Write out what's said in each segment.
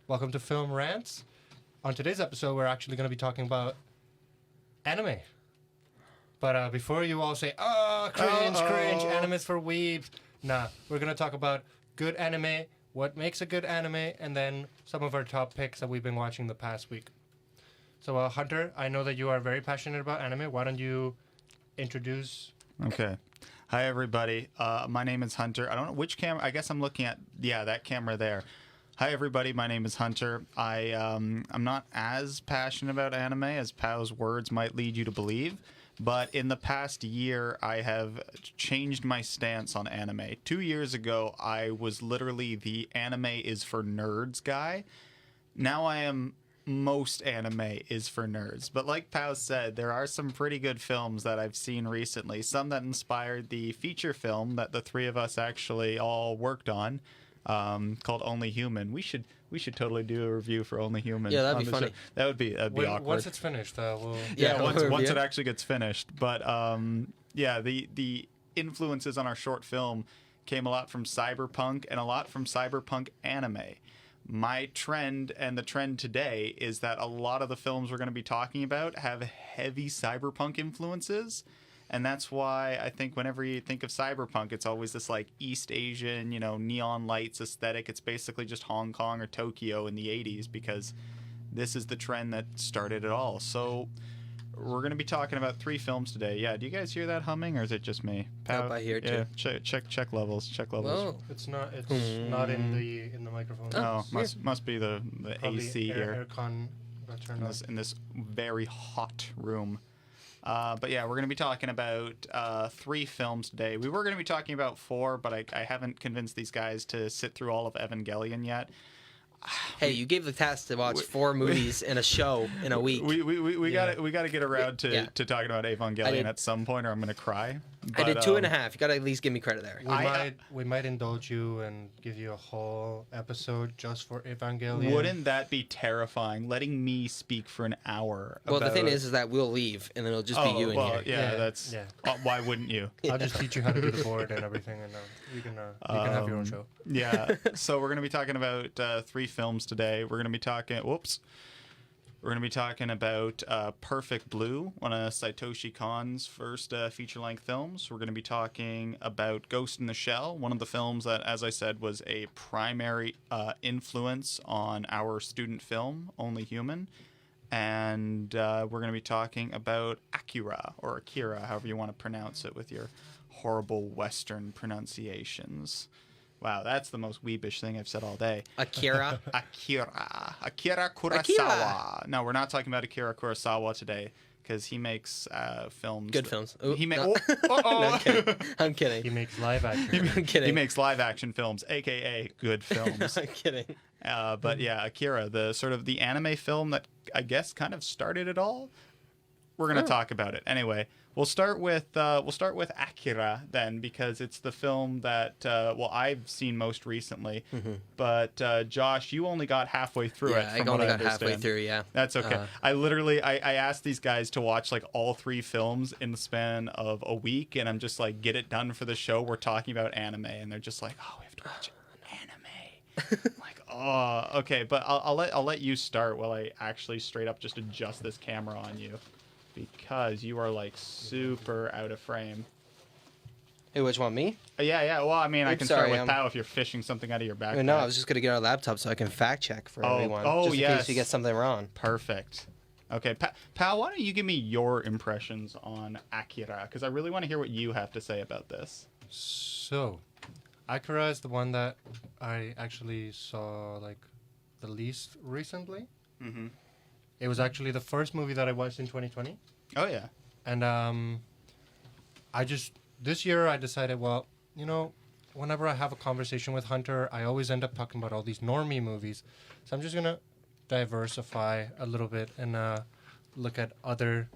Welcome to Film Rants. On today's episode, we're actually going to be talking about anime. But before you all say, cringe, anime's for weebs. Nah, we're going to talk about good anime, what makes a good anime, and then some of our top picks that we've been watching the past week. So, Hunter, I know that you are very passionate about anime. Why don't you introduce... Okay. Hi, everybody. My name is Hunter. I don't know which camera. I guess I'm looking at, that camera there. Hi, everybody. My name is Hunter. I'm not as passionate about anime as Pau's words might lead you to believe. But in the past year, I have changed my stance on anime. 2 years ago, I was literally the anime is for nerds guy. Now I am most anime is for nerds. But like Pau said, there are some pretty good films that I've seen recently. Some that inspired the feature film that the three of us actually all worked on, called Only Human. We should totally do a review for Only Human. Yeah, that'd be funny. That'd be awkward. Once it's finished, we'll... Once it actually gets finished. But the influences on our short film came a lot from cyberpunk and a lot from cyberpunk anime. My trend and the trend today is that a lot of the films we're going to be talking about have heavy cyberpunk influences. And that's why I think whenever you think of cyberpunk, it's always this like East Asian, neon lights aesthetic. It's basically just Hong Kong or Tokyo in the 80s because this is the trend that started it all. So we're going to be talking about 3 films today. Yeah, do you guys hear that humming or is it just me? Nope, I hear it too. Check levels. Whoa. It's not in the microphone. Oh, must be the AC here. Aircon got turned on. In this very hot room. But yeah, we're going to be talking about 3 films today. We were going to be talking about 4, but I haven't convinced these guys to sit through all of Evangelion yet. Hey, you gave the task to watch 4 movies in a show in a week. We got to get around to talking about Evangelion at some point, or I'm going to cry. But, I did 2.5. You got to at least give me credit there. We might indulge you and give you a whole episode just for Evangelion. Wouldn't that be terrifying? Letting me speak for an hour. Well, the thing is that we'll leave, and then it'll just be you in here. Yeah. Why wouldn't you? I'll just teach you how to do the board and everything, and you can have your own show. Yeah. So we're going to be talking about 3 films today. We're going to be talking. We're going to be talking about Perfect Blue, one of Satoshi Kon's first feature-length films. We're going to be talking about Ghost in the Shell, one of the films that, as I said, was a primary influence on our student film, Only Human. And we're going to be talking about Akira, or Akira, however you want to pronounce it with your horrible Western pronunciations. Wow, that's the most weebish thing I've said all day. Akira Kurosawa. Akira. No, we're not talking about Akira Kurosawa today because he makes films. Good films. No, I'm kidding. He makes live action. I'm kidding. He makes live action films, aka good films. I'm kidding. But yeah, Akira, the sort of the anime film that I guess kind of started it all. We're gonna talk about it anyway. We'll start with Akira then, because it's the film that I've seen most recently. Mm-hmm. But Josh, you only got halfway through it. From I only what got halfway through. Yeah, that's okay. I asked these guys to watch like all 3 films in the span of a week, and I'm just like, get it done for the show. We're talking about anime, and they're just like, oh, we have to watch anime. I'm like, oh, okay, but I'll let you start while I actually straight up just adjust this camera on you. Because you are like super out of frame. Hey, which one, me? Yeah. Well, I mean, I can start with Pau if you're fishing something out of your backpack. No, I was just gonna get our laptop so I can fact check for everyone. Just in case we get something wrong. Perfect. Okay, Pau, why don't you give me your impressions on Akira? Because I really want to hear what you have to say about this. So, Akira is the one that I actually saw like the least recently. Mm-hmm. It was actually the first movie that I watched in 2020. Oh, yeah. And this year I decided, whenever I have a conversation with Hunter, I always end up talking about all these normie movies. So I'm just going to diversify a little bit and look at other,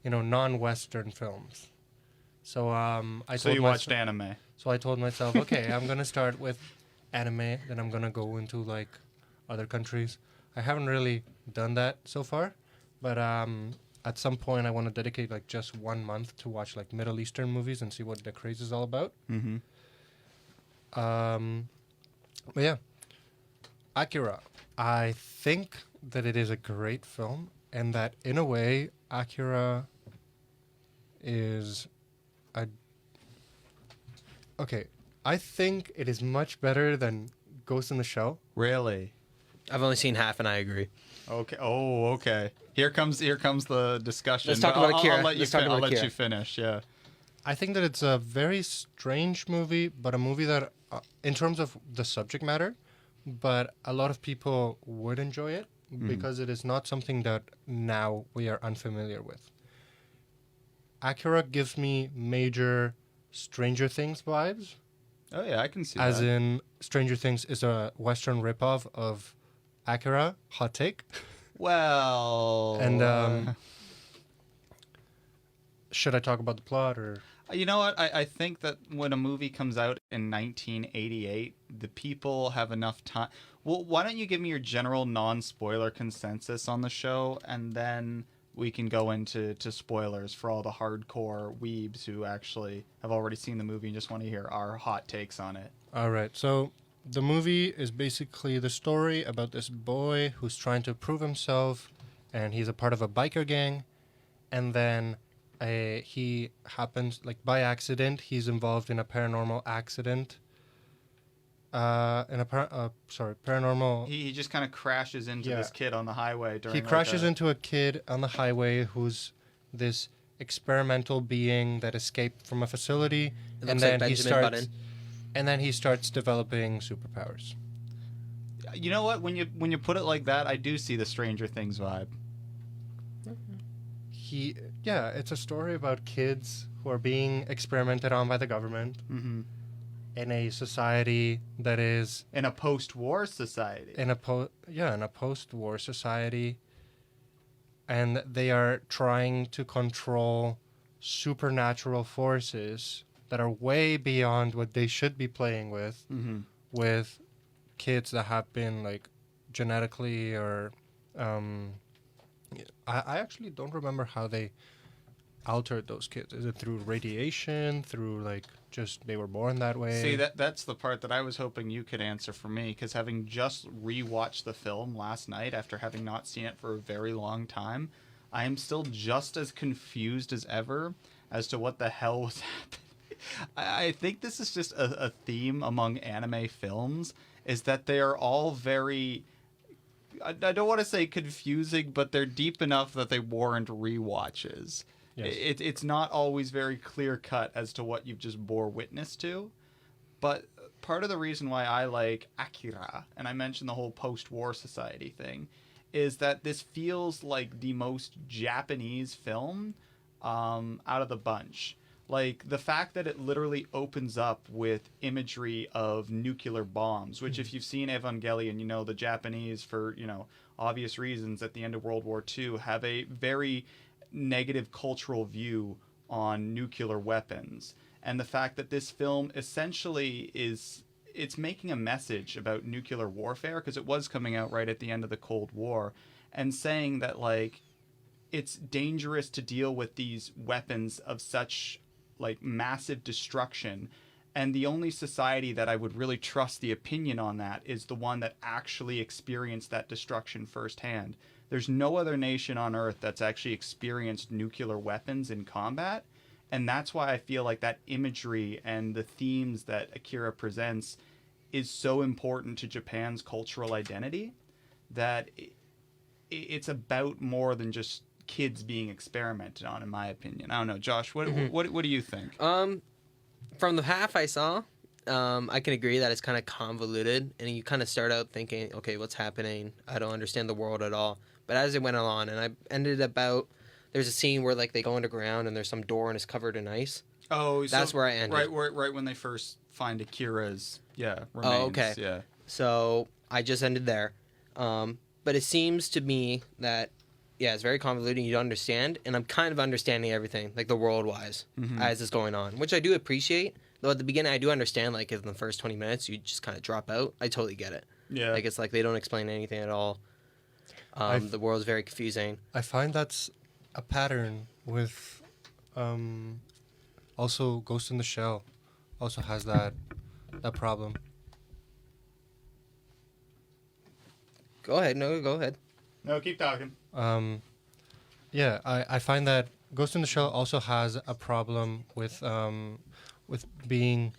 non-Western films. So you watched anime. So I told myself, okay, I'm going to start with anime, then I'm going to go into like other countries. I haven't really done that so far, but at some point I want to dedicate like just 1 month to watch like Middle Eastern movies and see what the craze is all about. Mm-hmm. But yeah, Akira. I think that it is a great film, and that in a way, Akira is a. Okay, I think it is much better than Ghost in the Shell. Really? I've only seen half, and I agree. Okay. Oh, okay. Here comes the discussion. Let's talk but about Akira. I'll let you. Let's talk about I'll let Akira. you finish. Yeah. I think that it's a very strange movie, but a movie that, in terms of the subject matter, but a lot of people would enjoy it because it is not something that now we are unfamiliar with. Akira gives me major Stranger Things vibes, Oh yeah, I can see as that. in Stranger Things is a Western ripoff of Akira. Hot take. Well. And should I talk about the plot or? You know what? I think that when a movie comes out in 1988, the people have enough time. Well, why don't you give me your general non-spoiler consensus on the show, and then we can go into spoilers for all the hardcore weebs who actually have already seen the movie and just want to hear our hot takes on it. All right. So the movie is basically the story about this boy who's trying to prove himself, and he's a part of a biker gang, and then he happens, like by accident, he's involved in a paranormal accident. Paranormal. He just kind of crashes into Yeah. this kid on the highway during. He crashes into a kid on the highway who's this experimental being that escaped from a facility, It and looks then like he Benjamin starts, Button. and then he starts developing superpowers. You know what? When you put it like that, I do see the Stranger Things vibe. It's a story about kids who are being experimented on by the government Mm-hmm. in a society that is In a post-war society. in a post-war society, and they are trying to control supernatural forces that are way beyond what they should be playing with Mm-hmm. with kids that have been like genetically or I actually don't remember how they altered those kids. Is it through radiation, through like just they were born that way? See, that's the part that I was hoping you could answer for me, because having just rewatched the film last night after having not seen it for a very long time, I am still just as confused as ever as to what the hell was happening. I think this is just a theme among anime films, is that they are all very... I don't want to say confusing, but they're deep enough that they warrant rewatches. Yes. It's not always very clear cut as to what you've just bore witness to. But part of the reason why I like Akira, and I mentioned the whole post-war society thing, is that this feels like the most Japanese film out of the bunch. Like, the fact that it literally opens up with imagery of nuclear bombs, which if you've seen Evangelion, you know the Japanese, for, obvious reasons, at the end of World War II, have a very negative cultural view on nuclear weapons. And the fact that this film essentially it's making a message about nuclear warfare, because it was coming out right at the end of the Cold War, and saying that, like, it's dangerous to deal with these weapons of such like massive destruction, and the only society that I would really trust the opinion on that is the one that actually experienced that destruction firsthand. There's no other nation on Earth that's actually experienced nuclear weapons in combat, and that's why I feel like that imagery and the themes that Akira presents is so important to Japan's cultural identity, that it's about more than just kids being experimented on, in my opinion. I don't know, Josh, what do you think? From the half I saw, I can agree that it's kind of convoluted, and you kind of start out thinking, okay, what's happening? I don't understand the world at all. But as it went along, and I ended about, there's a scene where like they go underground and there's some door and it's covered in ice. Oh, so that's where I ended. Right when they first find Akira's remains. Oh, okay. Yeah. So I just ended there. But it seems to me that, yeah, it's very convoluted. You don't understand, and I'm kind of understanding everything, like the world-wise, as it's going on, which I do appreciate. Though at the beginning, I do understand, like, in the first 20 minutes, you just kind of drop out. I totally get it. Yeah. Like, it's like they don't explain anything at all. The world's very confusing. I find that's a pattern with also Ghost in the Shell also has that problem. Go ahead. No, go ahead. No, keep talking. Yeah, I find that Ghost in the Shell also has a problem with being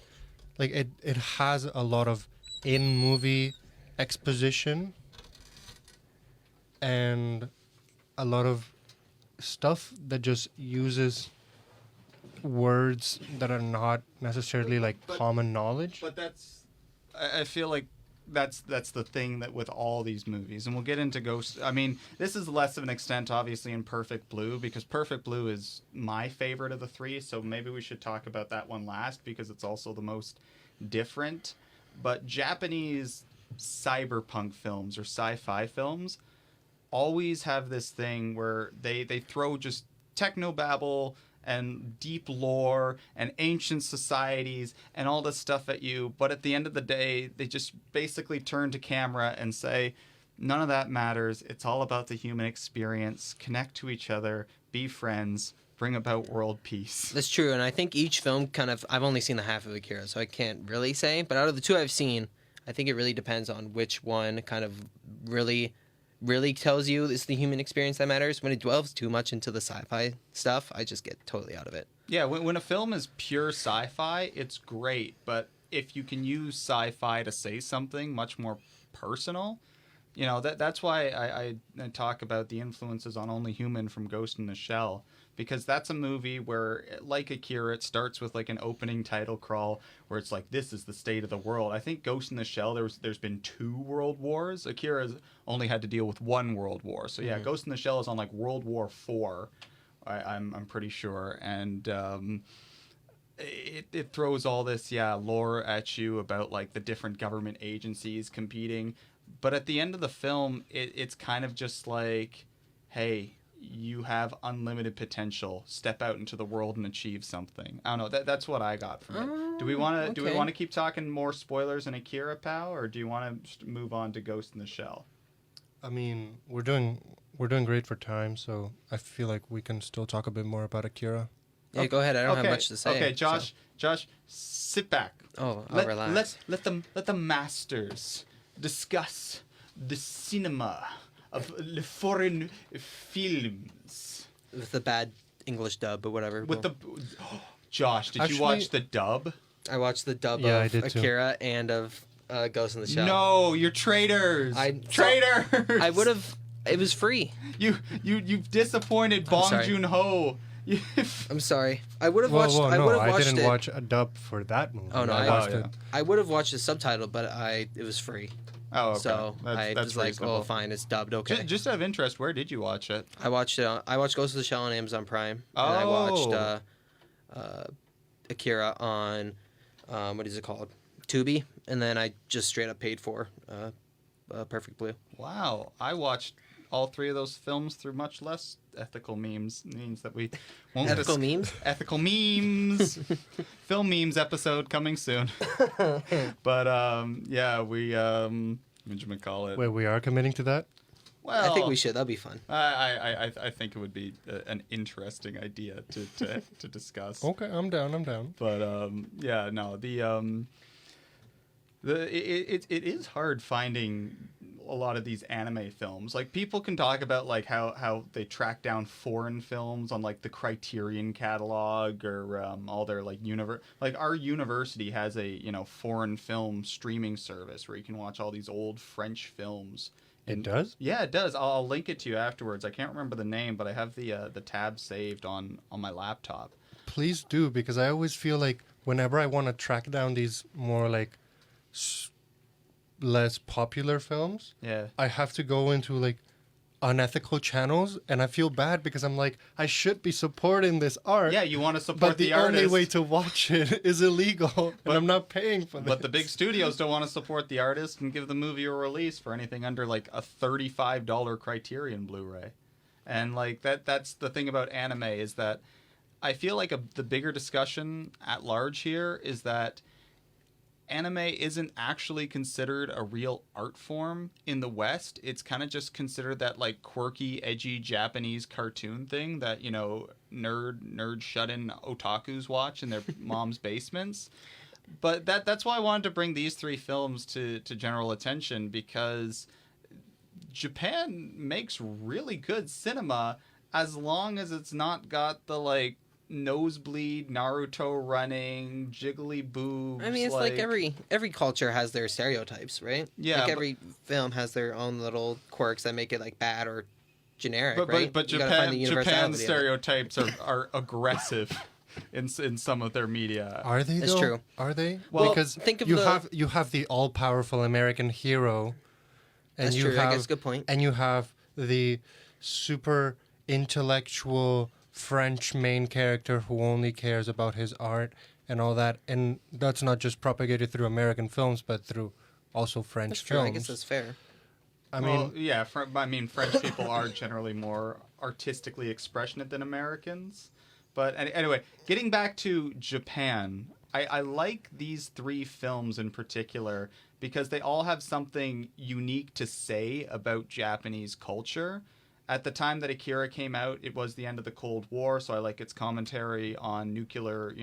like it has a lot of in movie exposition and a lot of stuff that just uses words that are not necessarily like common knowledge. But I feel like that's the thing that with all these movies, and we'll get into Ghost. I mean, this is less of an extent, obviously, in Perfect Blue, because Perfect Blue is my favorite of the three, so maybe we should talk about that one last, because it's also the most different. But Japanese cyberpunk films or sci-fi films always have this thing where they throw just technobabble and deep lore and ancient societies and all this stuff at you, but at the end of the day they just basically turn to camera and say none of that matters. It's all about the human experience. Connect to each other, be friends, bring about world peace. That's true, and I think each film kind of... I've only seen the half of Akira, so I can't really say, but out of the two I've seen, I think it really depends on which one kind of really tells you it's the human experience that matters. When it delves too much into the sci-fi stuff, I just get totally out of it. Yeah, when a film is pure sci-fi, it's great, but if you can use sci-fi to say something much more personal, you know, that's why I talk about the influences on Only Human from Ghost in the Shell, because that's a movie where, like Akira, it starts with like an opening title crawl where it's like, this is the state of the world. I think Ghost in the Shell, there's been 2 world wars. Akira's only had to deal with 1 world war. So yeah, Ghost in the Shell is on like World War IV, I'm pretty sure. And it throws all this lore at you about like the different government agencies competing. But at the end of the film, it's kind of just like, hey, you have unlimited potential. Step out into the world and achieve something. I don't know. That's what I got from it. Do we want to keep talking more spoilers in Akira, pal, or do you want to move on to Ghost in the Shell? I mean, we're doing great for time, so I feel like we can still talk a bit more about Akira. Yeah, go ahead. I don't have much to say. Okay, Josh, sit back. Oh, I'll relax. Let the masters discuss the cinema of the foreign films. With the bad English dub, but whatever. Josh, did you watch the dub? I watched the dub of Akira and of Ghost in the Shell. No, you're traitors. Traitors. I would have. It was free. You've disappointed Bong Joon-ho. I'm sorry. I would have watched. I watched didn't watch a dub for that movie. Oh no, I would have watched the subtitle, but it was free. Oh, okay. So I was like, oh, fine, it's dubbed. Okay. Just out of interest, where did you watch it? I watched Ghost of the Shell on Amazon Prime. Oh. And I watched Akira on what is it called? Tubi, and then I just straight up paid for Perfect Blue. Wow, I watched all 3 of those films through much less ethical means that we won't ethical memes. Ethical memes. Film memes episode coming soon. But we whatchamacallit. Wait, we are committing to that? Well, I think we should. That'll be fun. I think it would be an interesting idea to discuss. Okay, I'm down. But it is hard finding a lot of these anime films. Like, people can talk about like how they track down foreign films on like the Criterion catalog or all their like like our university has a foreign film streaming service where you can watch all these old French films. It does? Yeah, it does. I'll link it to you afterwards. I can't remember the name, but I have the tab saved on my laptop. Please do, because I always feel like whenever I want to track down these more like less popular films, I have to go into like unethical channels, and I feel bad because I'm like, I should be supporting this art. Yeah, you want to support the artist. But the only way artist. to watch it is illegal, and I'm not paying for this. But the big studios don't want to support the artist and give the movie a release for anything under like a $35 Criterion Blu-ray. And like that's the thing about anime, is that I feel like the bigger discussion at large here is that anime isn't actually considered a real art form in the West. It's kind of just considered that like quirky, edgy Japanese cartoon thing that, nerd shut-in otakus watch in their mom's basements. But that's why I wanted to bring these 3 films to general attention, because Japan makes really good cinema as long as it's not got the like nosebleed Naruto running jiggly boobs. I mean, it's like every culture has their stereotypes, right? Yeah, like every film has their own little quirks that make it like bad or generic, right? But You gotta find the Japan's universality of it. stereotypes are aggressive in some of their media. Are they? That's though? true. Are they? Well, because think of you the- have the all powerful American hero, and That's you true. have I guess good point. and you have the super intellectual French main character who only cares about his art and all that, and that's not just propagated through American films, but through also French That's true. films. I guess that's fair. I mean, yeah, French people are generally more artistically expressionate than Americans. But anyway, getting back to Japan, I like these 3 films in particular because they all have something unique to say about Japanese culture. At the time that Akira came out, it was the end of the Cold War, so I like its commentary on nuclear,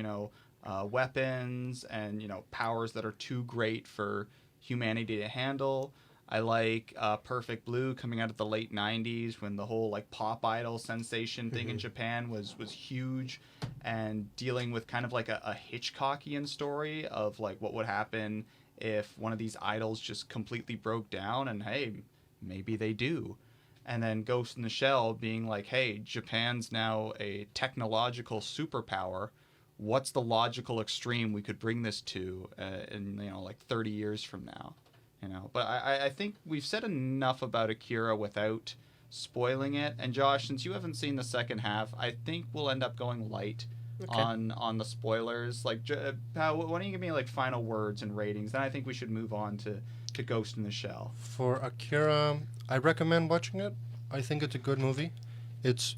weapons and, powers that are too great for humanity to handle. I like Perfect Blue coming out of the late 90s when the whole like pop idol sensation thing in Japan was huge, and dealing with kind of like a Hitchcockian story of like what would happen if one of these idols just completely broke down, and hey, maybe they do. And then Ghost in the Shell being like, hey, Japan's now a technological superpower. What's the logical extreme we could bring this to in like 30 years from now? But I think we've said enough about Akira without spoiling it. And Josh, since you haven't seen the second half, I think we'll end up going light on the spoilers. Like, Pal, why don't you give me like final words and ratings? Then I think we should move on to Ghost in the Shell. for Akira, I recommend watching it. I think it's a good movie. It's,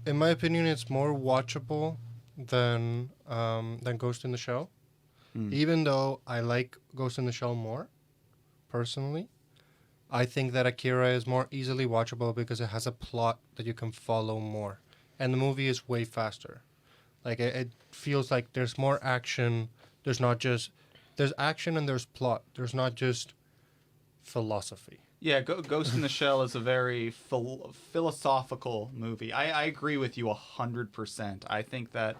in my opinion, it's more watchable than Ghost in the Shell. Even though I like Ghost in the Shell more, personally, I think that Akira is more easily watchable because it has a plot that you can follow more, and the movie is way faster. Like it feels like there's more action. There's action and there's plot. There's not just philosophy. Yeah, Ghost in the Shell is a very philosophical movie. I agree with you 100%. I think that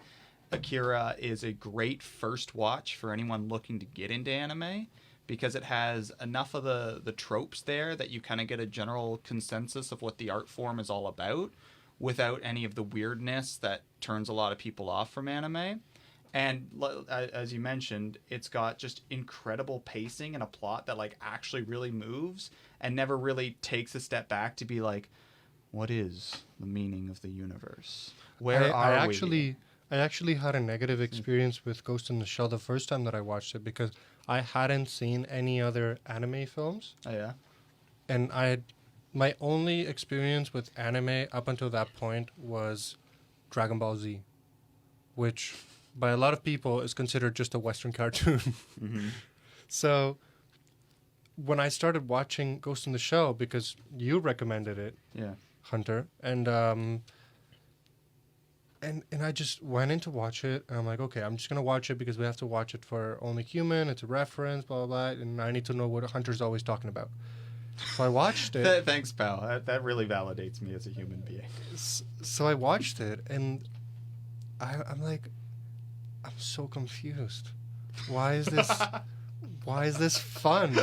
Akira is a great first watch for anyone looking to get into anime, because it has enough of the tropes there that you kind of get a general consensus of what the art form is all about without any of the weirdness that turns a lot of people off from anime. And as you mentioned, it's got just incredible pacing and a plot that like actually really moves and never really takes a step back to be like, what is the meaning of the universe? Where are we? I actually had a negative experience with Ghost in the Shell the first time that I watched it because I hadn't seen any other anime films. Oh, yeah? And my only experience with anime up until that point was Dragon Ball Z, which by a lot of people is considered just a Western cartoon. Mm-hmm. So when I started watching Ghost in the Shell, because you recommended it, Yeah. Hunter, and I just went in to watch it, and I'm like, okay, I'm just gonna watch it because we have to watch it for Only Human. It's a reference, blah blah blah, and I need to know what Hunter's always talking about. So I watched it. Thanks, pal. That really validates me as a human being. So I watched it, and I'm like, I'm so confused. Why is this? Why is this fun?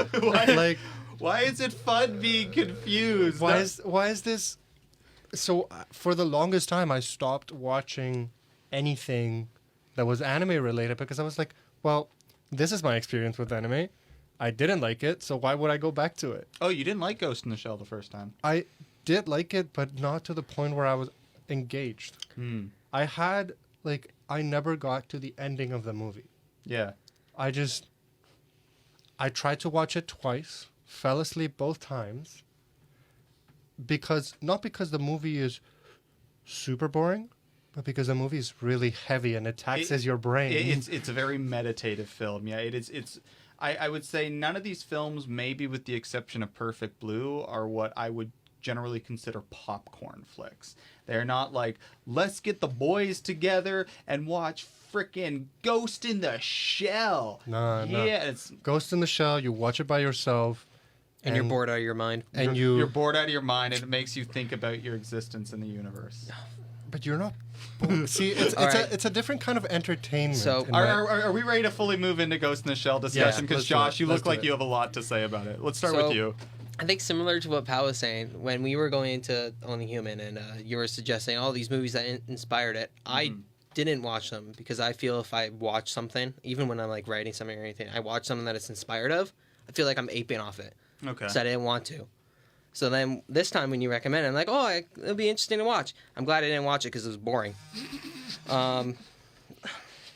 Why is it fun being confused? Why is this? So for the longest time, I stopped watching anything that was anime related because I was like, well, this is my experience with anime. I didn't like it, so why would I go back to it? Oh, you didn't like Ghost in the Shell the first time? I did like it, but not to the point where I was engaged. I had, I never got to the ending of the movie. Yeah. I tried to watch it twice, fell asleep both times, not because the movie is super boring, but because the movie is really heavy and it taxes your brain. It's a very meditative film. Yeah, it is. I would say none of these films, maybe with the exception of Perfect Blue, are what I would generally consider popcorn flicks. They're not like, let's get the boys together and watch frickin' Ghost in the Shell. No. Yeah, it's Ghost in the Shell, you watch it by yourself. And you're bored out of your mind. And you're bored out of your mind, and it makes you think about your existence in the universe. But you're not. See, it's a different kind of entertainment. So, are we ready to fully move into Ghost in the Shell discussion? Because Josh, you look like you have a lot to say about it. Let's start with you. I think similar to what Pal was saying, when we were going into Only Human and you were suggesting all these movies that inspired it, I didn't watch them because I feel if I watch something, even when I'm like writing something or anything, I watch something that it's inspired of, I feel like I'm aping off it. Okay. So I didn't want to. So then this time when you recommend it, I'm like, it'll be interesting to watch. I'm glad I didn't watch it because it was boring.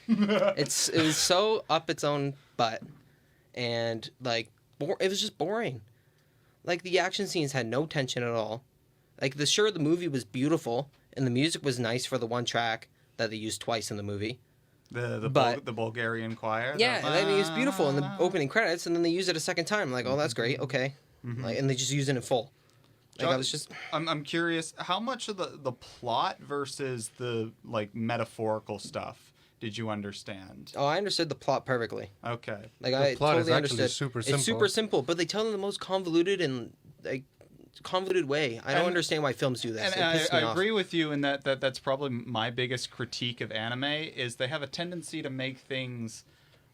It was so up its own butt, and like it was just boring. Like the action scenes had no tension at all. Like the movie was beautiful and the music was nice for the one track that they used twice in the movie. The Bulgarian choir. Yeah, I mean, it was beautiful in the opening credits, and then they use it a second time. Like, oh, that's great, okay. Like, and they just use it in full. Like, I was just. I'm curious, how much of the plot versus the like metaphorical stuff did you understand? Oh, I understood the plot perfectly. Okay. Like the I plot totally is understood. actually super simple. It's super simple, but they tell it in the most convoluted and like convoluted way. I don't understand why films do this. And I agree with you in that's probably my biggest critique of anime is they have a tendency to make things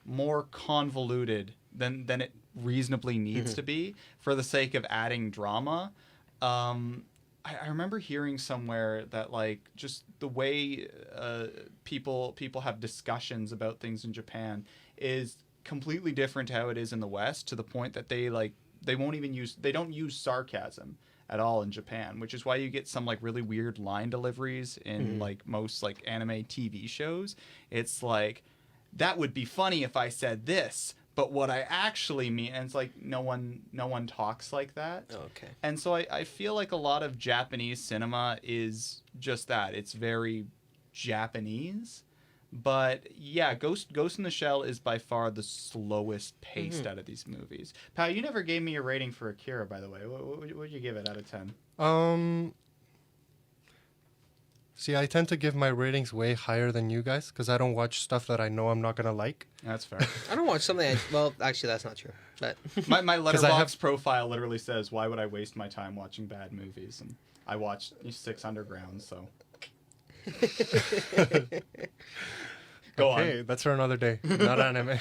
more convoluted than it reasonably needs to be for the sake of adding drama. I remember hearing somewhere that like just the way people have discussions about things in Japan is completely different to how it is in the West, to the point that they don't use sarcasm at all in Japan, which is why you get some like really weird line deliveries in like most like anime TV shows. It's like, that would be funny if I said this, but what I actually mean, and it's like no one talks like that. Okay. And so I feel like a lot of Japanese cinema is just that. It's very Japanese. But yeah, Ghost in the Shell is by far the slowest paced out of these movies. Pal, you never gave me a rating for Akira, by the way. What would you give it out of 10? See, I tend to give my ratings way higher than you guys because I don't watch stuff that I know I'm not gonna like. That's fair. I don't watch something. Well, actually, that's not true. But my Letterboxd profile literally says, "Why would I waste my time watching bad movies?" And I watched 6 Underground, so. Go on. Okay, that's for another day. Not anime.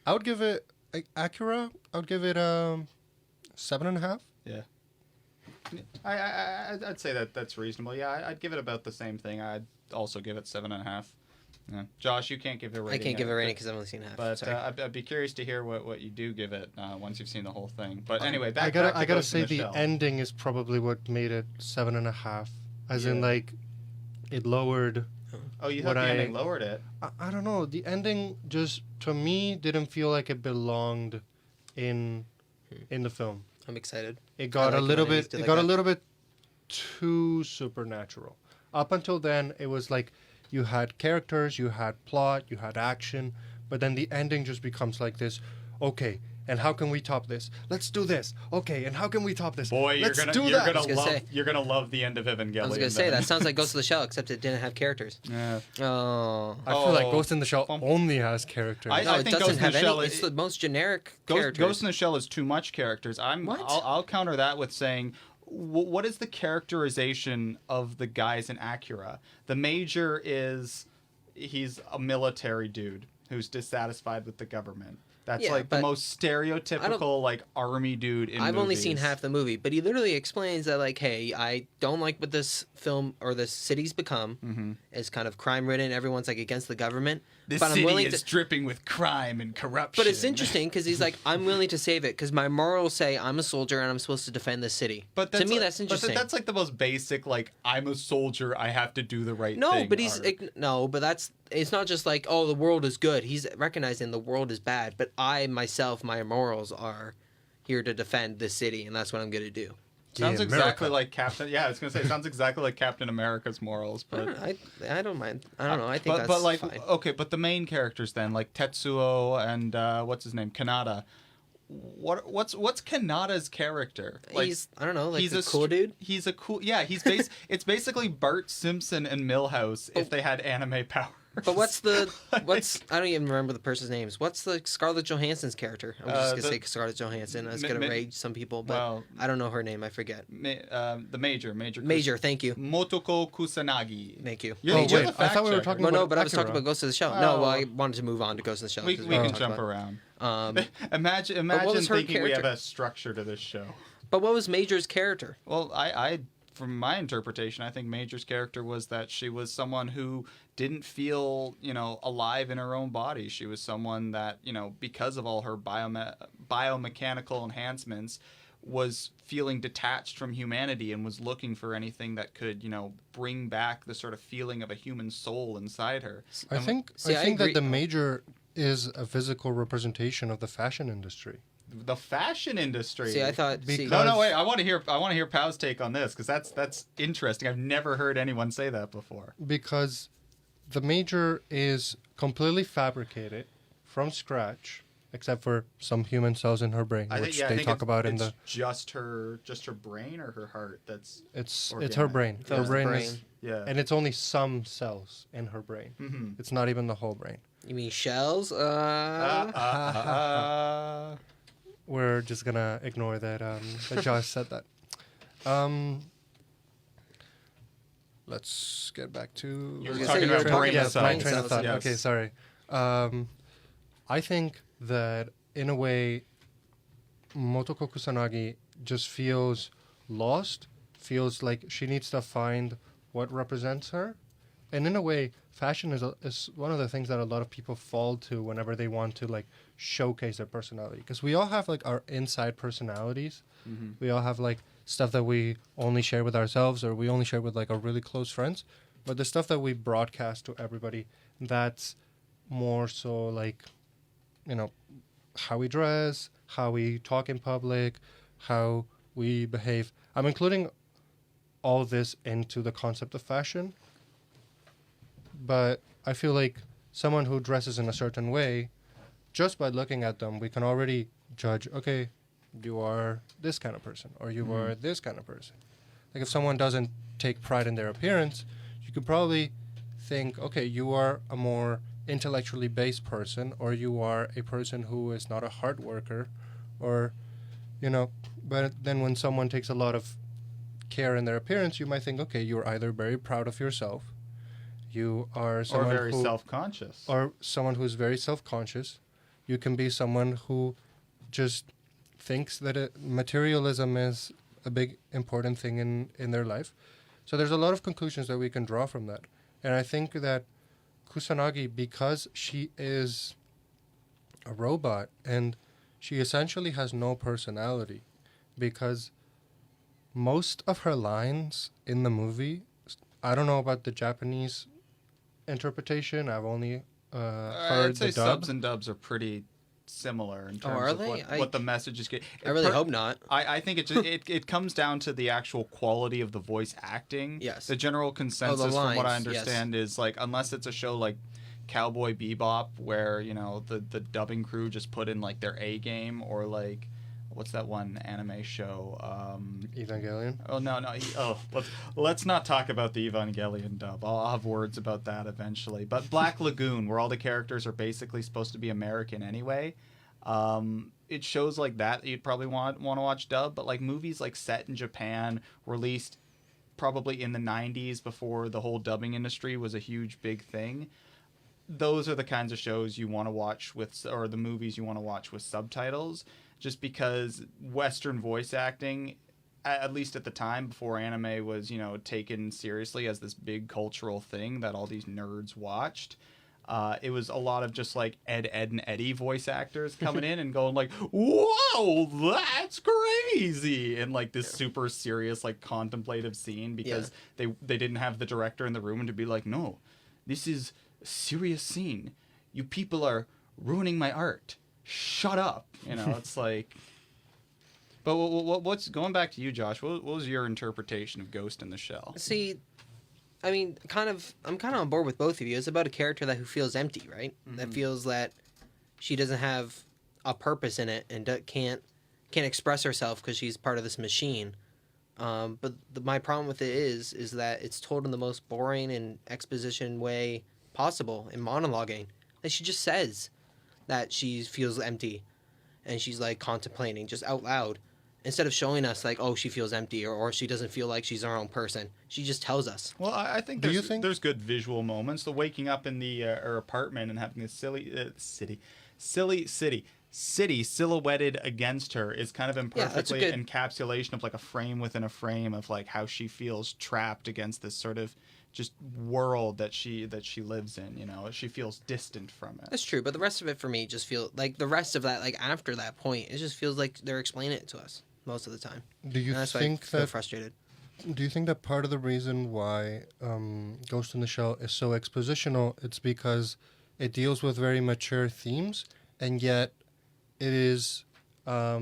I would give it Acura. I would give it 7.5. Yeah. I'd say that's reasonable. Yeah, I'd give it about the same thing. I'd also give it 7.5. Yeah. Josh, you can't give it a rating. I can't give it a rating because I've only seen half. But I'd be curious to hear what you do give it once you've seen the whole thing. But anyway, I gotta say the ending is probably what made it 7.5. As in, like, it lowered. Oh, you thought the ending lowered it? I don't know. The ending just, to me, didn't feel like it belonged in the film. I'm excited. It got a little bit. It got a little bit too supernatural. Up until then, it was like you had characters, you had plot, you had action, but then the ending just becomes like this. Okay, and how can we top this? Let's do this. Okay, and how can we top this? Boy, you're gonna love the end of Evangelion. I was gonna say that sounds like Ghost of the Shell, except it didn't have characters. Yeah. Oh. I feel like Ghost in the Shell only has characters. No, it doesn't have any. It's the most generic characters. Ghost in the Shell is too much characters. I'll counter that with saying, what is the characterization of the guys in Acura? The major he's a military dude who's dissatisfied with the government. That's the most stereotypical like army dude in I've movies. only seen half the movie, but he literally explains that like, hey, I don't like what this film or this city's become. It's kind of crime ridden. Everyone's like against the government. This but city I'm willing is dripping with crime and corruption. But it's interesting because he's like, I'm willing to save it because my morals say I'm a soldier and I'm supposed to defend this city. But to me, that's interesting. But that's like the most basic, like, I'm a soldier, I have to do the right thing. But it's not just like, oh, the world is good. He's recognizing the world is bad, but I myself, my morals are here to defend this city, and that's what I'm going to do. Sounds exactly like Captain. Yeah, I was gonna say it sounds exactly like Captain America's morals, but I don't mind. I don't know. I think but like fine. Okay, but the main characters then, like Tetsuo and what's his name, Kanata. What's Kanata's character? Like, I don't know. Like he's a cool dude. He's a cool. Yeah, it's basically Bart Simpson and Milhouse if they had anime powers. But what's I don't even remember the person's names. What's the Scarlett Johansson's character? I'm just gonna say Scarlett Johansson. It's gonna rage some people, but well, I don't know her name. I forget. The Major. Thank you. Motoko Kusanagi. Thank you. You're the I thought we were fact talking checker. No, about but I was talking Akira. about Ghost of the Shell. No, well, I wanted to move on to Ghost of the Shell. We 'cause can talked jump about around. it. Imagine was her thinking we have character? a structure to this show. But what was Major's character? Well, I from my interpretation, I think Major's character was that she was someone who didn't feel, alive in her own body. She was someone that, because of all her biomechanical enhancements, was feeling detached from humanity and was looking for anything that could, bring back the sort of feeling of a human soul inside her. I think I that agree. the Major is a physical representation of the fashion industry. The fashion industry. See, I thought. No, wait. I want to hear Pow's take on this because that's interesting. I've never heard anyone say that before. Because the Major is completely fabricated from scratch, except for some human cells in her brain, which they talk about in the. Just her brain or her heart. It's organic. her brain. Yeah. Her brain Brain. is, Yeah. and it's only some cells in her brain. Mm-hmm. It's not even the whole brain. You mean shells? We're just gonna ignore that. That Josh said that. Let's get back to. You were gonna talking say you were about talking brain about Yes, cells. my brain train of cells, thought. yes. Okay, sorry. I think that in a way, Motoko Kusanagi just feels lost. Feels like she needs to find what represents her, and in a way, fashion is one of the things that a lot of people fall to whenever they want to like showcase their personality. Because we all have like our inside personalities. Mm-hmm. We all have like stuff that we only share with ourselves or we only share with like our really close friends. But the stuff that we broadcast to everybody, that's more so like, how we dress, how we talk in public, how we behave. I'm including all this into the concept of fashion. But I feel like someone who dresses in a certain way, just by looking at them, we can already judge, okay, you are this kind of person, or you are this kind of person. Like if someone doesn't take pride in their appearance, you could probably think, okay, you are a more intellectually based person, or you are a person who is not a hard worker, or, but then when someone takes a lot of care in their appearance, you might think, okay, you're either very proud of yourself, you are someone Or very who, self-conscious. or someone who's very self-conscious. You can be someone who just thinks that materialism is a big important thing in their life. So there's a lot of conclusions that we can draw from that. And I think that Kusanagi, because she is a robot and she essentially has no personality, because most of her lines in the movie, I don't know about the Japanese interpretation. I've only heard I'd say the dub. subs and dubs are pretty similar in terms are of they? what the message is getting. I really hope not. I think it comes down to the actual quality of the voice acting. Yes. The general consensus, from what I lines, understand, is like unless it's a show like Cowboy Bebop, where the dubbing crew just put in like their A game, or like what's that one anime show? Evangelion. Oh no! Let's not talk about the Evangelion dub. I'll have words about that eventually. But Black Lagoon, where all the characters are basically supposed to be American anyway, it shows like that you'd probably want to watch dub. But like movies like set in Japan, released probably in the 90s before the whole dubbing industry was a huge big thing. Those are the kinds of shows you want to watch or the movies you want to watch with subtitles, just because Western voice acting, at least at the time before anime was, taken seriously as this big cultural thing that all these nerds watched, it was a lot of just like Ed, and Eddie voice actors coming in and going like, whoa, that's crazy, and like this super serious, like contemplative scene, because they didn't have the director in the room and to be like, no, this is a serious scene. You people are ruining my art. Shut up. It's like... But what's going back to you, Josh? What was your interpretation of Ghost in the Shell? See, I mean, I'm kind of on board with both of you. It's about a character who feels empty, right? Mm-hmm. That feels that she doesn't have a purpose in it and can't express herself because she's part of this machine. But my problem with it is that it's told in the most boring and exposition way possible in monologuing. Like she just says that she feels empty, and she's like contemplating just out loud, instead of showing us like, oh, she feels empty, or she doesn't feel like she's her own person. She just tells us. Well, I think there's good visual moments. The waking up in the her apartment and having this silly city silhouetted against her is kind of imperfectly encapsulation of like a frame within a frame of like how she feels trapped against this sort of just world that she lives in. You know, she feels distant from it. That's true, but the rest of it for me just feel like the rest of that, like after that point, it just feels like they're explaining it to us most of the time. Do you think feel frustrated? Do you think that part of the reason why Ghost in the Shell is so expositional, it's because it deals with very mature themes, and yet it is a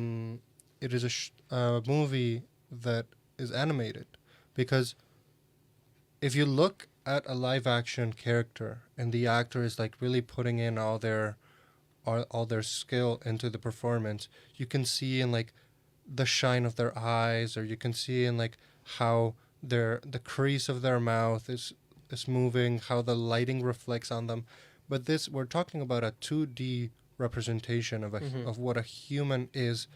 movie that is animated? Because if you look at a live action character and the actor is like really putting in all their skill into the performance, you can see in like the shine of their eyes, or you can see in like how the crease of their mouth is moving, how the lighting reflects on them. But this, we're talking about a 2D representation of of what a human is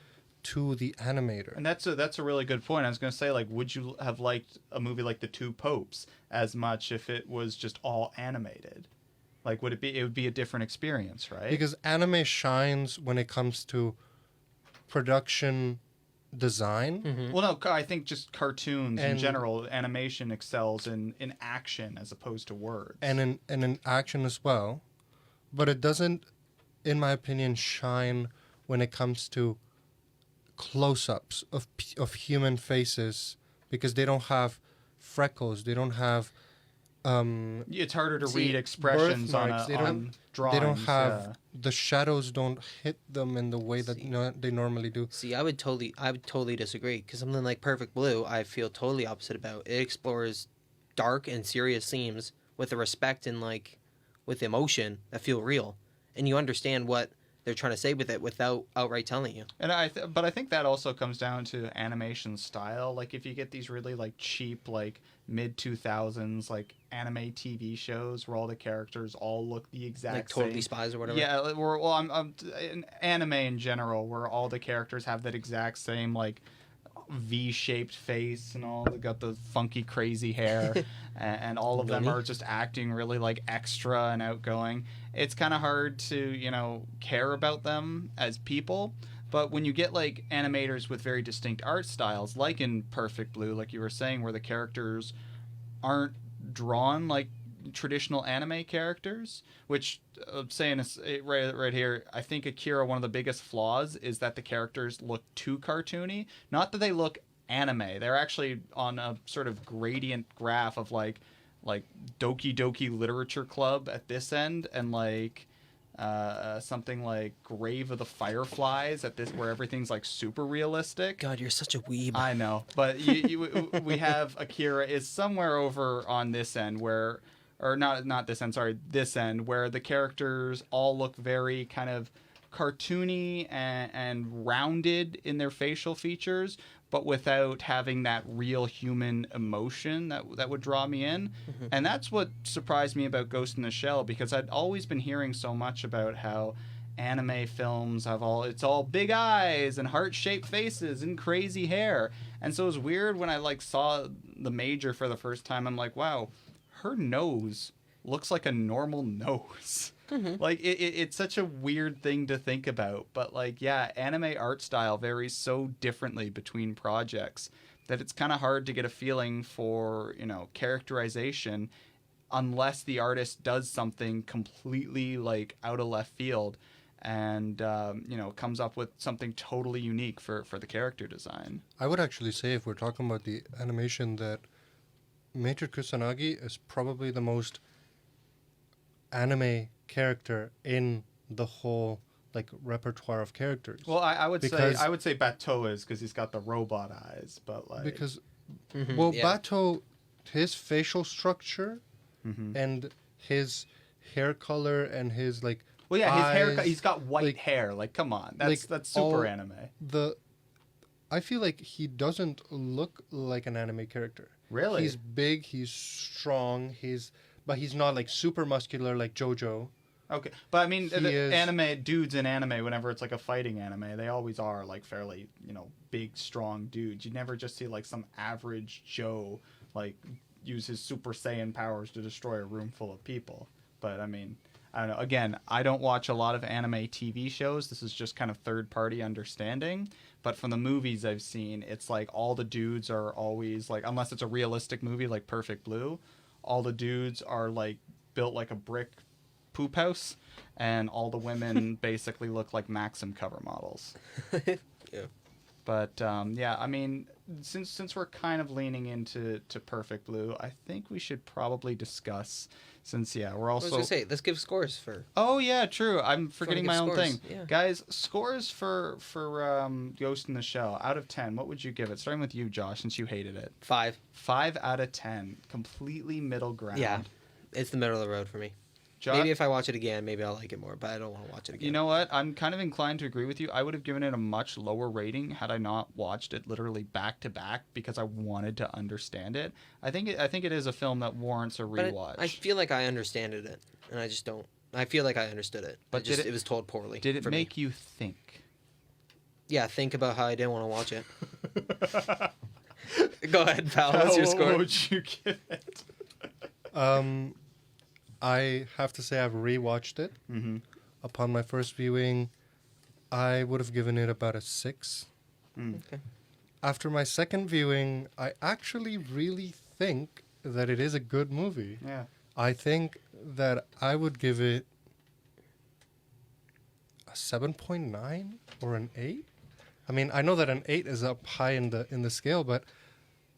to the animator. And that's a really good point. I was going to say, like, would you have liked a movie like The Two Popes as much if it was just all animated? Like, would it be? It would be a different experience, right? Because anime shines when it comes to production design. Well, no, I think just cartoons in general, animation excels in action as opposed to words. And in action as well. But it doesn't, in my opinion, shine when it comes to close-ups of human faces, because they don't have freckles, they don't have it's harder to read expressions on drawings. They don't have the shadows don't hit them in the way that they normally do. See, I would totally disagree, because something like Perfect Blue, I feel totally opposite about. It explores dark and serious themes with a respect and like with emotion that feel real, and you understand what they're trying to say with it without outright telling you. And but I think that also comes down to animation style. Like if you get these really like cheap like mid 2000s like anime TV shows where all the characters all look the exact same, like Totally Spies or whatever. Yeah, I'm in anime in general where all the characters have that exact same like V-shaped face and all. They got the funky crazy hair and all of them are just acting really like extra and outgoing. It's kind of hard to care about them as people. But when you get like animators with very distinct art styles, like in Perfect Blue, like you were saying, where the characters aren't drawn like traditional anime characters, which I'm saying is right here, I think Akira, one of the biggest flaws is that the characters look too cartoony. Not that they look anime, they're actually on a sort of gradient graph of like Doki Doki Literature Club at this end, and like something like Grave of the Fireflies at this, where everything's like super realistic. God, you're such a weeb. I know, but we have Akira is somewhere over on this end where, or not this end, sorry, this end, where the characters all look very kind of cartoony and rounded in their facial features, but without having that real human emotion that would draw me in. And that's what surprised me about Ghost in the Shell, because I'd always been hearing so much about how anime films have it's all big eyes and heart-shaped faces and crazy hair. And so it was weird when I like saw the Major for the first time. I'm like, wow, her nose looks like a normal nose. Like it's such a weird thing to think about, but like, yeah, anime art style varies so differently between projects that it's kind of hard to get a feeling for, characterization unless the artist does something completely like out of left field and comes up with something totally unique for the character design. I would actually say, if we're talking about the animation, that Major Kusanagi is probably the most anime character in the whole like repertoire of characters. Well, I would say Bateau is, because he's got the robot eyes, but like because Bateau, his facial structure and his hair color and his like his hair, he's got white like, hair. Like, come on, that's super anime. I feel like he doesn't look like an anime character. Really? He's big, he's strong, but he's not like super muscular like JoJo. Okay, but I mean, He the is- anime dudes in anime, whenever it's like a fighting anime, they always are like fairly, big, strong dudes. You never just see like some average Joe like use his Super Saiyan powers to destroy a room full of people. But I mean, I don't know. Again, I don't watch a lot of anime TV shows. This is just kind of third-party understanding. But from the movies I've seen, it's like all the dudes are always like, unless it's a realistic movie like Perfect Blue, all the dudes are like built like a brick poop house, and all the women basically look like Maxim cover models. Yeah. But yeah, I mean, since we're kind of leaning into Perfect Blue, I think we should probably discuss. Since we're I was also. gonna say, let's give scores for. Oh yeah, true. I'm forgetting my own scores, thing. yeah. Guys, scores for Ghost in the Shell out of 10. What would you give it? Starting with you, Josh, since you hated it. 5. 5 out of 10. Completely middle ground. Yeah, it's the middle of the road for me. Josh, Maybe if I watch it again, maybe I'll like it more, but I don't want to watch it again. you know what? I'm kind of inclined to agree with you. I would have given it a much lower rating had I not watched it literally back to back because I wanted to understand it. I think it is a film that warrants a But rewatch. I feel like I understood it, and I just don't. I feel like I understood it, But but just, did it was told poorly. Did it for me. make you think? Yeah, think about how I didn't want to watch it. Go ahead, pal. What's your score? What would you give it? I have to say I've rewatched it. Mm-hmm. Upon my first viewing, I would have given it about a 6. Okay. After my second viewing, I actually really think that it is a good movie. Yeah. I think that I would give it a 7.9 or an 8. I mean, I know that an 8 is up high in the scale, but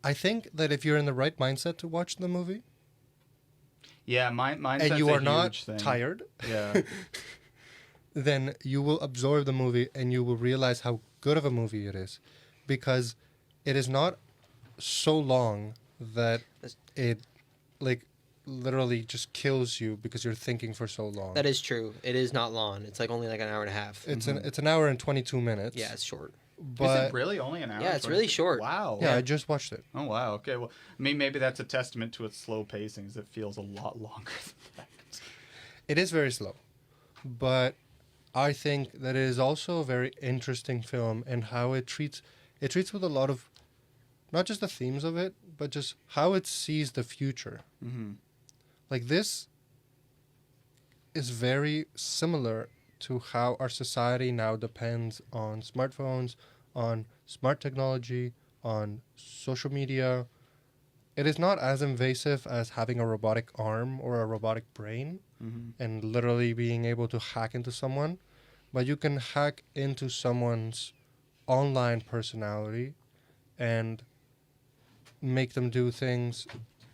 I think that if you're in the right mindset to watch the movie Yeah, mindset's and you a are not huge thing. tired, Yeah. then you will absorb the movie and you will realize how good of a movie it is, because it is not so long that it like literally just kills you because you're thinking for so long. That is true. It is not long. It's like only like an hour and a half. It's an hour and 22 minutes. Yeah, it's short. But Is it really only an hour? Yeah, it's really short. Wow. yeah, I just watched it. Oh wow. Okay. Well, I mean, maybe that's a testament to its slow pacings. It feels a lot longer than that. It is very slow, but I think that it is also a very interesting film, and how it treats with a lot of not just the themes of it, but just how it sees the future. Mm-hmm. Like, this is very similar to how our society now depends on smartphones, on smart technology, on social media. It is not as invasive as having a robotic arm or a robotic brain Mm-hmm. and literally being able to hack into someone, but you can hack into someone's online personality and make them do things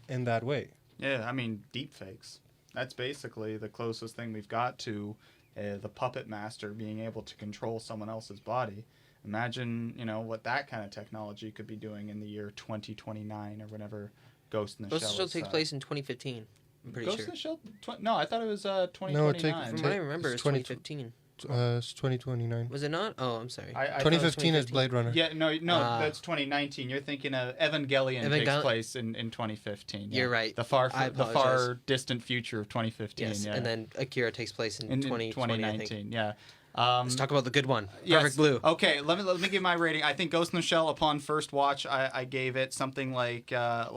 in that way. Yeah, I mean, deepfakes. That's basically the closest thing we've got to the puppet master being able to control someone else's body. Imagine, what that kind of technology could be doing in the year 2029 or whenever Ghost in the Ghost in Shell the Shell is takes set. place in 2015. I'm pretty Ghost sure. in the Shell? No, I thought it was 2029. From take- what I remember, it's it's 20 2015. It's 2029. Was it not? Oh, I'm sorry. I thought- 2015 is 2015. Blade Runner. Yeah, no, Ah. that's 2019. You're thinking of Evangelion takes place in 2015. Yeah. You're right. The I the far apologize. distant future of 2015. Yes, yeah. and then Akira takes place in, in 2020, I think. 2019. Yeah. Let's talk about the good one. Yes. Perfect Blue. Okay, let me give my rating. I think Ghost in the Shell, upon first watch, I gave it something like a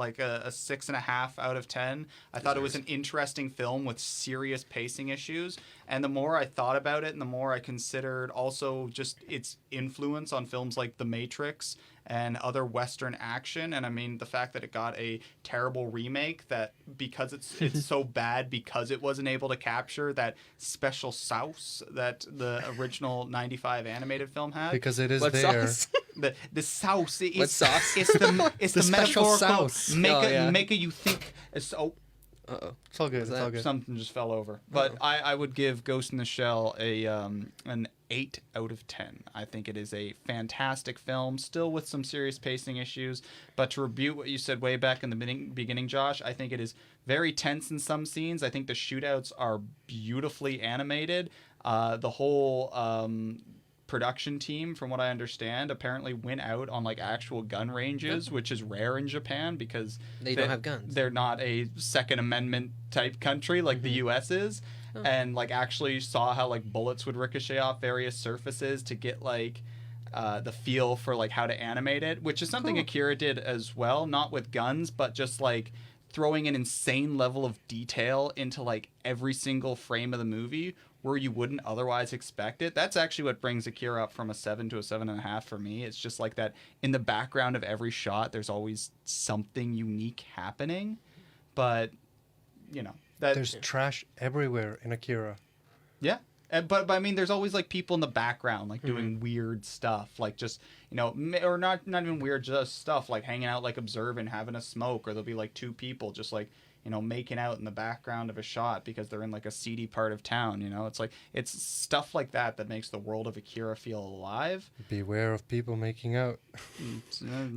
6.5 out of 10. I thought it was an interesting film with serious pacing issues, and the more I thought about it, and the more I considered also just its influence on films like The Matrix and other Western action, and I mean the fact that it got a terrible remake that because it's so bad because it wasn't able to capture that special sauce that the original '95 animated film had. Because it is What there. sauce? The sauce is What sauce? It's the The special metaphorical sauce. make you think. Oh, Uh-oh. It's all good. What's It's that? all good. something just fell over. But I would give Ghost in the Shell an 8 out of 10. I think it is a fantastic film, still with some serious pacing issues. But to rebuke what you said way back in the beginning, Josh, I think it is very tense in some scenes. I think the shootouts are beautifully animated. The whole production team, from what I understand, apparently went out on like actual gun ranges, which is rare in Japan because They don't have guns. They're not a Second Amendment type country like the U.S. is, and like actually saw how like bullets would ricochet off various surfaces to get like the feel for like how to animate it, which is something Akira did as well, not with guns, but just like throwing an insane level of detail into like every single frame of the movie where you wouldn't otherwise expect it. That's actually what brings Akira up from a 7 to a 7.5 for me. It's just like that in the background of every shot, there's always something unique happening. But, you know, There's trash everywhere in Akira. Yeah. But I mean, there's always like people in the background, like doing weird stuff, like just, you know, or not even weird, just stuff like hanging out, like observing, having a smoke, or there'll be like two people just like, you know, making out in the background of a shot because they're in like a seedy part of town. You know, it's like it's stuff like that that makes the world of Akira feel alive. Beware of people making out.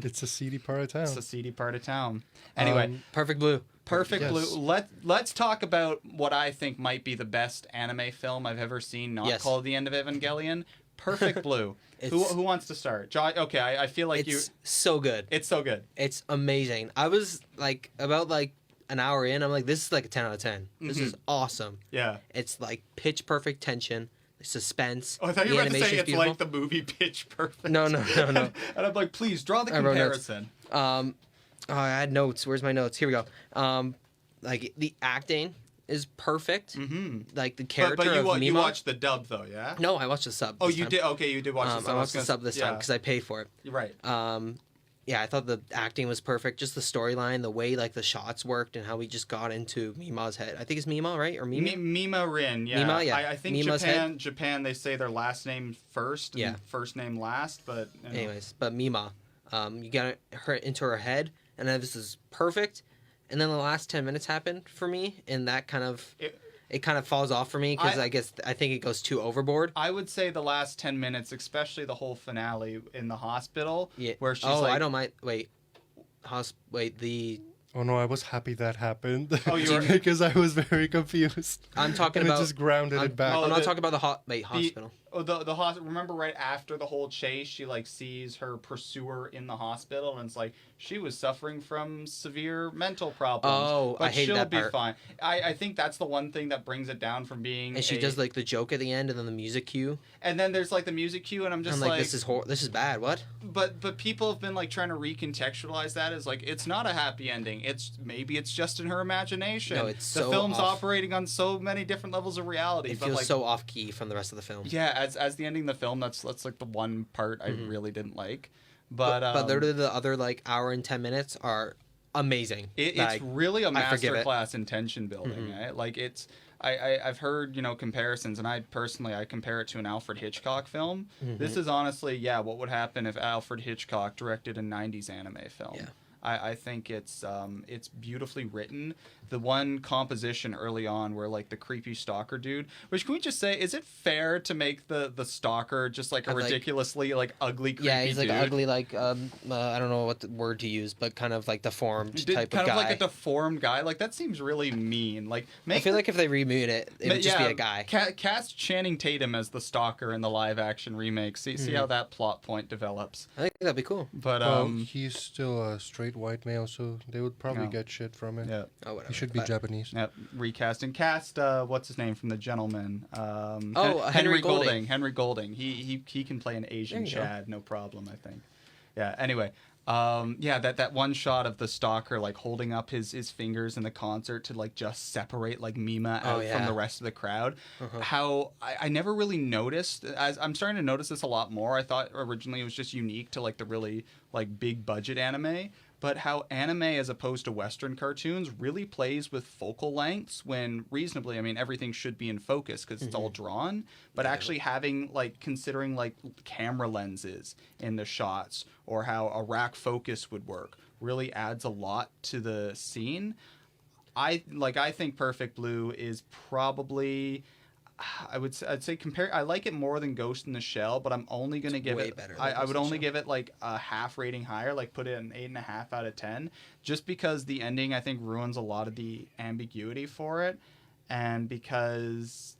It's a seedy part of town. It's a seedy part of town. Anyway, Perfect Blue. Perfect Yes. Blue. Let's talk about what I think might be the best anime film I've ever seen, not called The End of Evangelion. Perfect Blue. Who wants to start? Okay, I feel like It's so good. It's so good. It's amazing. I was like about like an hour in, I'm like, this is like a 10 out of 10. This is awesome. Yeah. It's like pitch perfect tension, suspense. Oh, I thought you the were about to say animation's it's beautiful. like the movie Pitch Perfect. No. And I'm like, please draw the I wrote notes. comparison. Oh, I had notes. Where's my notes? Here we go. Like the acting is perfect. Like the character But of Mima. you watched the dub though, yeah? No, I watched the sub. Oh, this you time. did. Okay, you did watch the sub. I watched the sub this time because I paid for it. You're right. Yeah, I thought the acting was perfect. Just the storyline, the way like the shots worked, and how we just got into Mima's head. I think it's Mima, right? Or Mima? Mima Rin, yeah. Mima, yeah. I think Mima's Japan, they say their last name first and first name last, but... You know. Anyways, but Mima, you got her into her head, and then this is perfect. And then the last 10 minutes happened for me, and that kind of... It kind of falls off for me because I think it goes too overboard. I would say the last 10 minutes, especially the whole finale in the hospital, where she's like... I don't mind... the... Oh no, I was happy that happened. Oh, you were... because I was very confused. I'm talking and about... it just grounded it back. I'm not talking about the hospital. The hospital. Remember, right after the whole chase, she like sees her pursuer in the hospital, and it's like she was suffering from severe mental problems. Oh, but I hate she'll that be part. fine. I think that's the one thing that brings it down from being. And she does like the joke at the end, and then the music cue. And then there's like the music cue, and I'm just like, this is bad. What? But people have been like trying to recontextualize that as like it's not a happy ending. Maybe it's just in her imagination. No, it's the so film's off. operating on so many different levels of reality. It but feels like, so off key from the rest of the film. Yeah, as the ending of the film, that's like the one part I really didn't like. But literally the other like hour and 10 minutes are amazing. It's really a masterclass in tension building. Right? Like I've heard comparisons, and I compare it to an Alfred Hitchcock film. This is honestly what would happen if Alfred Hitchcock directed a 90s anime film. Yeah. I think it's beautifully written. The one composition early on where like the creepy stalker dude, which can we just say, is it fair to make the stalker just like a ridiculously like ugly creepy dude? Yeah, he's like ugly, like I don't know what the word to use, but kind of like deformed type of guy. Kind of like a deformed guy. Like that seems really mean. Like I feel like if they remade it, it would just be a guy. Cast Channing Tatum as the stalker in the live action remake. See how that plot point develops. I think that'd be cool. But he's still a straight white male, so they would probably get shit from it. Yeah. Oh, whatever. He should be Japanese. Yep. Recasting. Cast what's his name from The Gentleman? Henry Golding. Henry Golding. He can play an Asian Chad, no problem, I think. Yeah. Anyway. That one shot of the stalker like holding up his fingers in the concert to like just separate like Mima out from the rest of the crowd. How I never really noticed, as I'm starting to notice this a lot more. I thought originally it was just unique to like the really like big budget anime, but how anime as opposed to Western cartoons really plays with focal lengths when reasonably, I mean, everything should be in focus because it's all drawn, but actually having like considering like camera lenses in the shots or how a rack focus would work really adds a lot to the scene. I think Perfect Blue is probably, I'd say I like it more than Ghost in the Shell, but I'm only going to give it better I would only give it like a half rating higher, like put it an 8.5 out of 10, just because the ending I think ruins a lot of the ambiguity for it, and because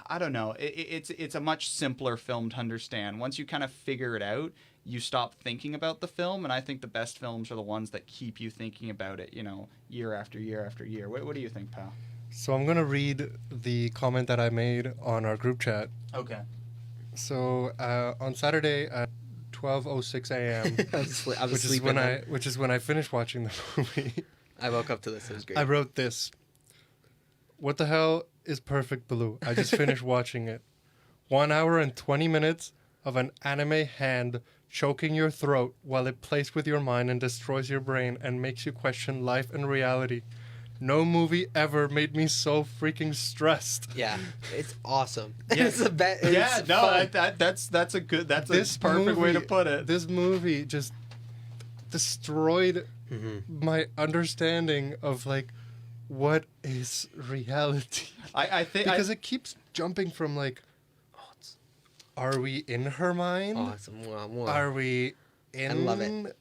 I don't know. It's a much simpler film to understand. Once you kind of figure it out, you stop thinking about the film, and I think the best films are the ones that keep you thinking about it, year after year after year. What do you think, pal? So I'm going to read the comment that I made on our group chat. Okay. So on Saturday at 12:06 a.m., I was sleeping. which is when I finished watching the movie, I woke up to this. It was great. I wrote this. What the hell is Perfect Blue? I just finished watching it. 1 hour and 20 minutes of an anime hand choking your throat while it plays with your mind and destroys your brain and makes you question life and reality. No movie ever made me so freaking stressed. Yeah, it's awesome. Yeah. It's the best. Yeah, no, that's a perfect way to put it. This movie just destroyed my understanding of like what is reality. I think because it keeps jumping from like, are we in her mind? Awesome. Are we in I love it.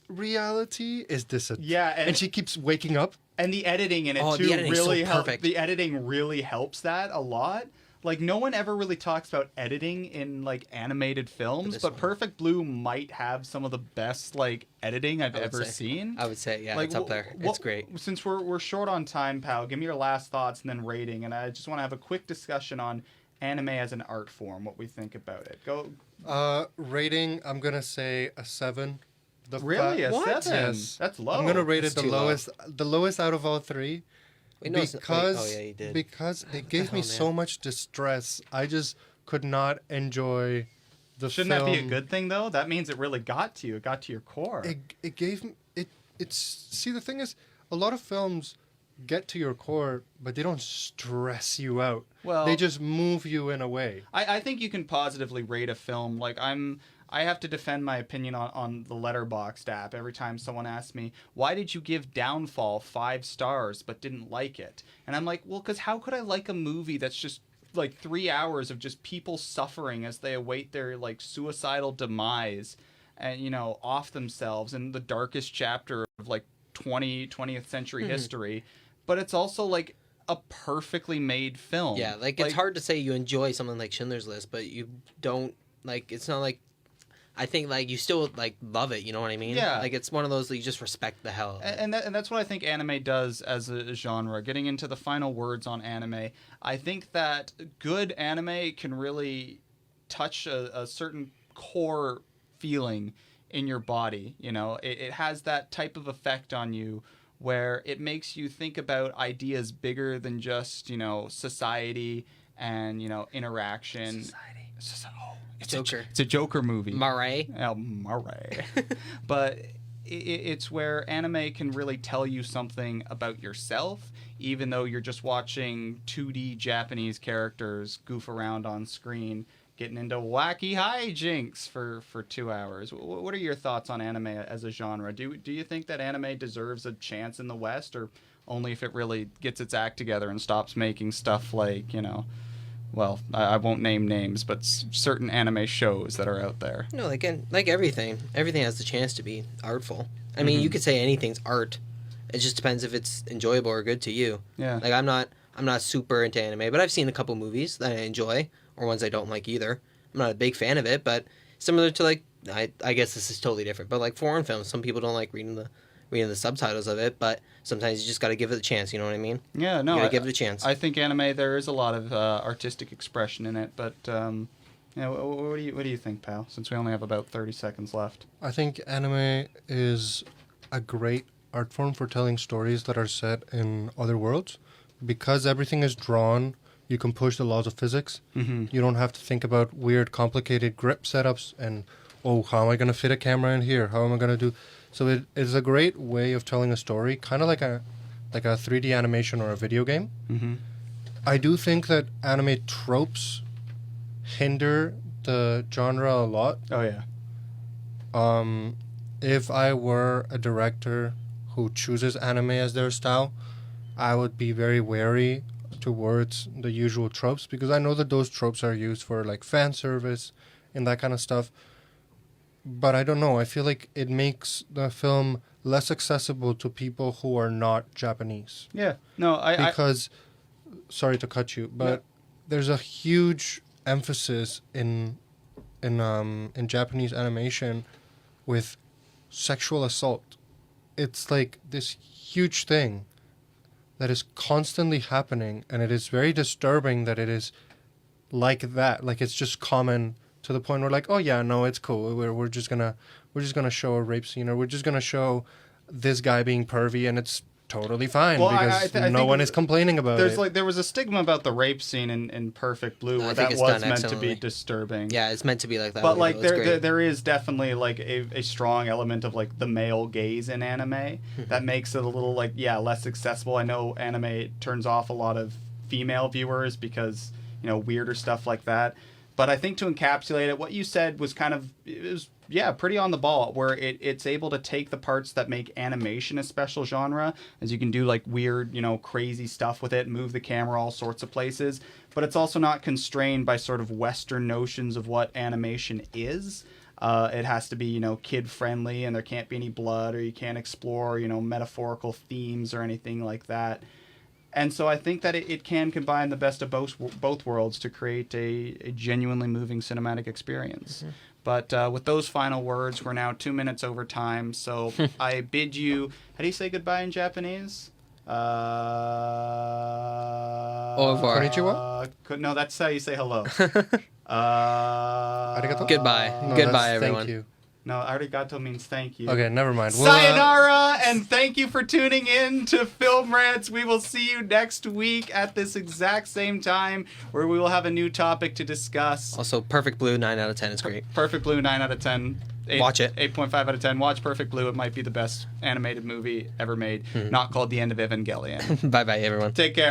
reality? Is this a Yeah, and she keeps waking up. And the editing in it Oh, too the editing's really so helps. perfect. The editing really helps that a lot. Like no one ever really talks about editing in like animated films, this but one. Perfect Blue might have some of the best like editing I've I would ever say. seen. I would say, yeah, Like, it's up there. It's great. Since we're short on time, pal, give me your last thoughts and then rating. And I just want to have a quick discussion on anime as an art form, what we think about it. Go. Rating, I'm gonna say a 7. Really, a What? 7? Yes. That's low. I'm gonna rate It's it too low. the lowest out of all 3. Wait, no, it's not- because oh, yeah, you did. because it What gave the me hell, so man? much distress. I just could not enjoy the Shouldn't film. that be a good thing though? That means it really got to you. It got to your core. It gave me it's see, the thing is, a lot of films get to your core, but they don't stress you out. Well- they just move you in a way. I think you can positively rate a film. Like I have to defend my opinion on the Letterboxd app every time someone asks me, why did you give Downfall 5 stars but didn't like it? And I'm like, well, because how could I like a movie that's just like 3 hours of just people suffering as they await their like suicidal demise and, off themselves in the darkest chapter of like 20th century history. But it's also like a perfectly made film. Yeah, like it's hard to say you enjoy something like Schindler's List, but you don't like. It's not like. I think like you still like love it. You know what I mean? Yeah. Like it's one of those that you just respect the hell. Of it. And that's what I think anime does as a genre. Getting into the final words on anime, I think that good anime can really touch a certain core feeling in your body. It has that type of effect on you where it makes you think about ideas bigger than just, society and, interaction. It's Joker. It's a Joker movie. Murray. Oh, Murray. But it's where anime can really tell you something about yourself, even though you're just watching 2D Japanese characters goof around on screen, getting into wacky hijinks for 2 hours. What are your thoughts on anime as a genre? Do you think that anime deserves a chance in the West, or only if it really gets its act together and stops making stuff like, well, I won't name names, but certain anime shows that are out there? No, like everything has the chance to be artful. I mean, you could say anything's art. It just depends if it's enjoyable or good to you. Yeah. Like I'm not super into anime, but I've seen a couple movies that I enjoy, or ones I don't like either. I'm not a big fan of it, but similar to like I guess this is totally different, but like foreign films, some people don't like reading the subtitles of it, but sometimes you just got to give it a chance. You know what I mean? Yeah, no, You gotta give it a chance. I think anime, there is a lot of artistic expression in it, but what do you think, pal? Since we only have about 30 seconds left. I think anime is a great art form for telling stories that are set in other worlds. Because everything is drawn, you can push the laws of physics. Mm-hmm. You don't have to think about weird, complicated grip setups and, how am I going to fit a camera in here? How am I going to do... So it is a great way of telling a story, kind of like a 3D animation or a video game. Mm-hmm. I do think that anime tropes hinder the genre a lot. Oh, yeah. If I were a director who chooses anime as their style, I would be very wary towards the usual tropes, because I know that those tropes are used for like fan service and that kind of stuff. But I don't know. I feel like it makes the film less accessible to people who are not Japanese. Yeah. No, Because, sorry to cut you, but there's a huge emphasis in Japanese animation with sexual assault. It's like this huge thing that is constantly happening, and it is very disturbing that it is like that. Like, it's just common to the point where, like, oh yeah, no, it's cool. We're just gonna show a rape scene, or we're just gonna show this guy being pervy, and it's totally fine Well, because I no think one is complaining about there's it. like there was a stigma about the rape scene in Perfect Blue I where think that it's was done meant to excellently. be disturbing. Yeah, it's meant to be like that. But like It's great. there is definitely like a strong element of like the male gaze in anime that makes it a little like less accessible. I know anime turns off a lot of female viewers because weirder stuff like that. But I think to encapsulate it, what you said was pretty on the ball, where it's able to take the parts that make animation a special genre, as you can do like weird, crazy stuff with it, move the camera all sorts of places, but it's also not constrained by sort of Western notions of what animation is. It has to be, kid friendly, and there can't be any blood, or you can't explore, metaphorical themes or anything like that. And so I think that it can combine the best of both worlds to create a genuinely moving cinematic experience. Mm-hmm. But with those final words, we're now 2 minutes over time. So I bid you, how do you say goodbye in Japanese? Au revoir. Konnichiwa? No, that's how you say hello. Arigato? Goodbye. No, Goodbye, that's everyone. Thank you. No, arigato means thank you. Okay, never mind. Sayonara, and thank you for tuning in to Film Rants. We will see you next week at this exact same time, where we will have a new topic to discuss. Also, Perfect Blue, 9 out of 10 is great. Perfect Blue, 9 out of 10. Watch it. 8.5 out of 10. Watch Perfect Blue. It might be the best animated movie ever made. Not called The End of Evangelion. Bye-bye, everyone. Take care.